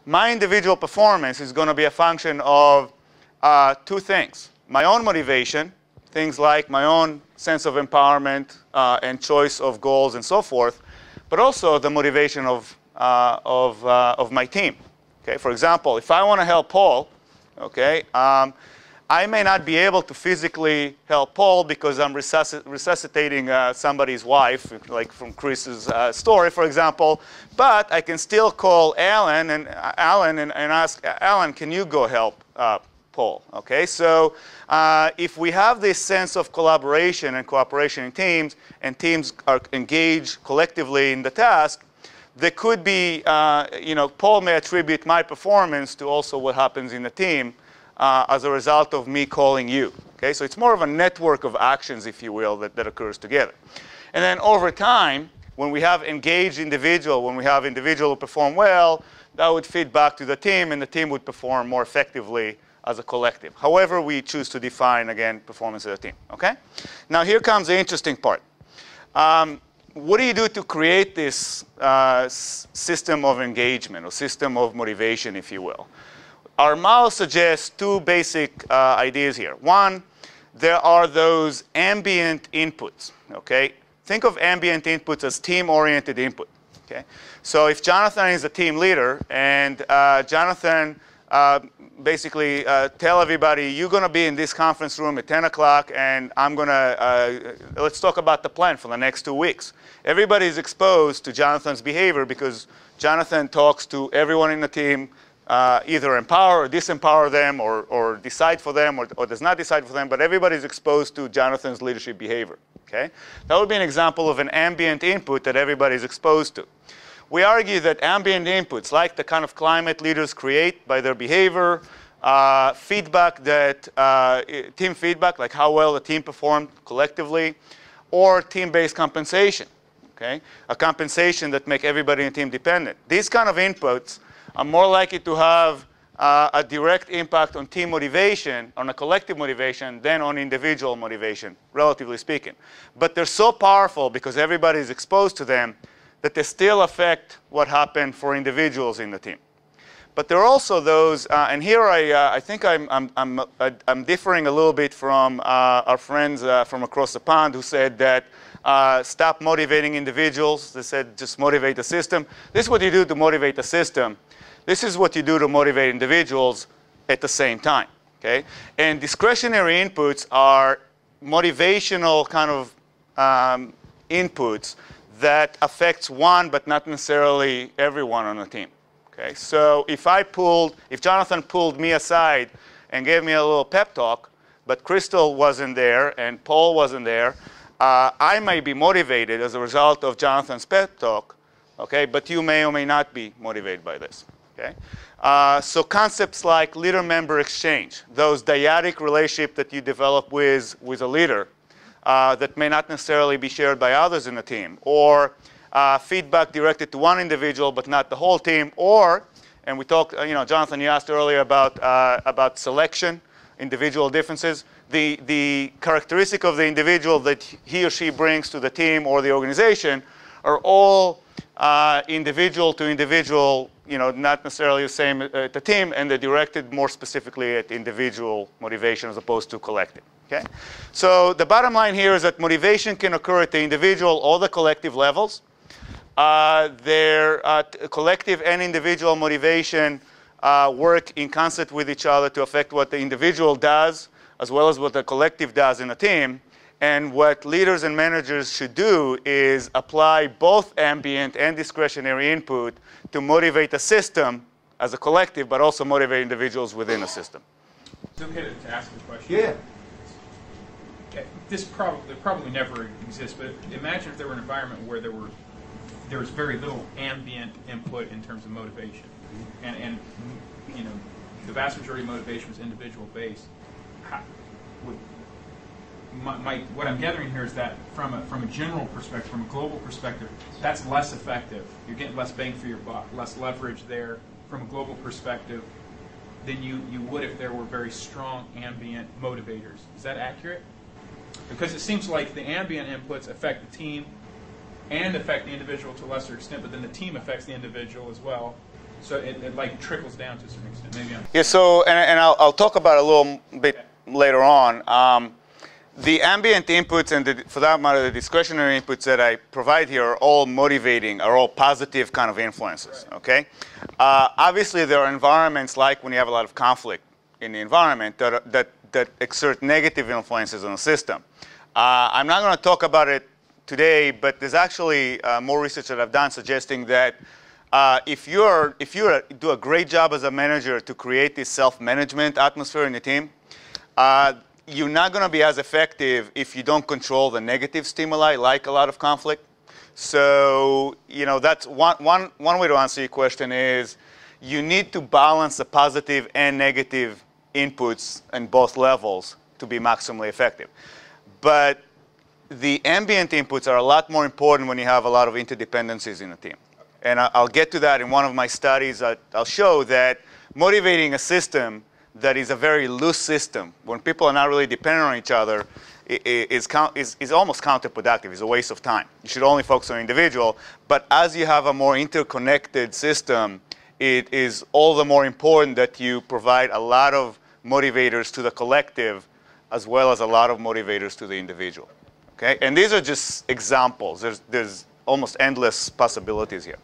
my individual performance is going to be a function of two things. My own motivation, things like my own sense of empowerment and choice of goals and so forth, but also the motivation of my team. Okay? For example, if I want to help Paul, okay, I may not be able to physically help Paul because I'm resuscitating somebody's wife, like from Chris's story, for example. But I can still call Alan and ask, Alan, can you go help Paul? Okay, so if we have this sense of collaboration and cooperation in teams, and teams are engaged collectively in the task, there could be, Paul may attribute my performance to also what happens in the team as a result of me calling you. Okay, so it's more of a network of actions, if you will, that occurs together. And then over time, when we have engaged individual, when we have individual who perform well, that would feed back to the team, and the team would perform more effectively as a collective. However we choose to define, again, performance of the team. Okay? Now here comes the interesting part. What do you do to create this system of engagement or system of motivation, if you will? Our model suggests two basic ideas here. One, there are those ambient inputs. Okay? Think of ambient inputs as team-oriented input. Okay? So if Jonathan is a team leader and Jonathan basically tell everybody, you're going to be in this conference room at 10 o'clock, and I'm going to, let's talk about the plan for the next 2 weeks. Everybody is exposed to Jonathan's behavior because Jonathan talks to everyone in the team, either empower or disempower them, or decide for them, or does not decide for them, but everybody is exposed to Jonathan's leadership behavior. Okay? That would be an example of an ambient input that everybody is exposed to. We argue that ambient inputs, like the kind of climate leaders create by their behavior, feedback that, team feedback, like how well the team performed collectively, or team-based compensation, okay? A compensation that make everybody in the team dependent. These kind of inputs are more likely to have a direct impact on team motivation, on a collective motivation, than on individual motivation, relatively speaking. But they're so powerful because everybody is exposed to them that they still affect what happened for individuals in the team. But there are also those, and here I think I'm differing a little bit from our friends from across the pond who said that stop motivating individuals. They said just motivate the system. This is what you do to motivate the system. This is what you do to motivate individuals at the same time. Okay? And discretionary inputs are motivational kind of inputs that affects one but not necessarily everyone on the team. Okay? So if Jonathan pulled me aside and gave me a little pep talk, but Crystal wasn't there and Paul wasn't there, I may be motivated as a result of Jonathan's pep talk, okay? But you may or may not be motivated by this. Okay? So concepts like leader-member exchange, those dyadic relationships that you develop with a leader that may not necessarily be shared by others in the team, or feedback directed to one individual but not the whole team, or, and we talked, Jonathan, you asked earlier about selection, individual differences. The characteristic of the individual that he or she brings to the team or the organization are all individual to individual, not necessarily the same at the team, and they're directed more specifically at individual motivation as opposed to collective. Okay? So the bottom line here is that motivation can occur at the individual or the collective levels. Their collective and individual motivation work in concert with each other to affect what the individual does, as well as what the collective does in a team. And what leaders and managers should do is apply both ambient and discretionary input to motivate the system as a collective, but also motivate individuals within a system. It's okay to ask a question? Yeah. This probably never exists, but imagine if there were an environment where there was very little ambient input in terms of motivation, and the vast majority of motivation was individual based. What I'm gathering here is that from a general perspective, from a global perspective, that's less effective. You're getting less bang for your buck, less leverage there from a global perspective than you would if there were very strong ambient motivators. Is that accurate? Because it seems like the ambient inputs affect the team and affect the individual to a lesser extent, but then the team affects the individual as well. So it like trickles down to a certain extent. Maybe I'm Yeah, so, and I'll talk about it a little bit later on. The ambient inputs and, for that matter, the discretionary inputs that I provide here are all motivating, are all positive kind of influences, okay? Obviously, there are environments like when you have a lot of conflict in the environment that exert negative influences on the system. I'm not going to talk about it today, but there's actually more research that I've done suggesting that if you do a great job as a manager to create this self-management atmosphere in the team, you're not going to be as effective if you don't control the negative stimuli, like a lot of conflict. So, that's one way to answer your question is you need to balance the positive and negative inputs in both levels to be maximally effective. But the ambient inputs are a lot more important when you have a lot of interdependencies in a team. And I'll get to that in one of my studies. I'll show that motivating a system that is a very loose system, when people are not really dependent on each other, is almost counterproductive. It's a waste of time. You should only focus on individual. But as you have a more interconnected system, it is all the more important that you provide a lot of motivators to the collective as well as a lot of motivators to the individual. Okay? And these are just examples. There's almost endless possibilities here.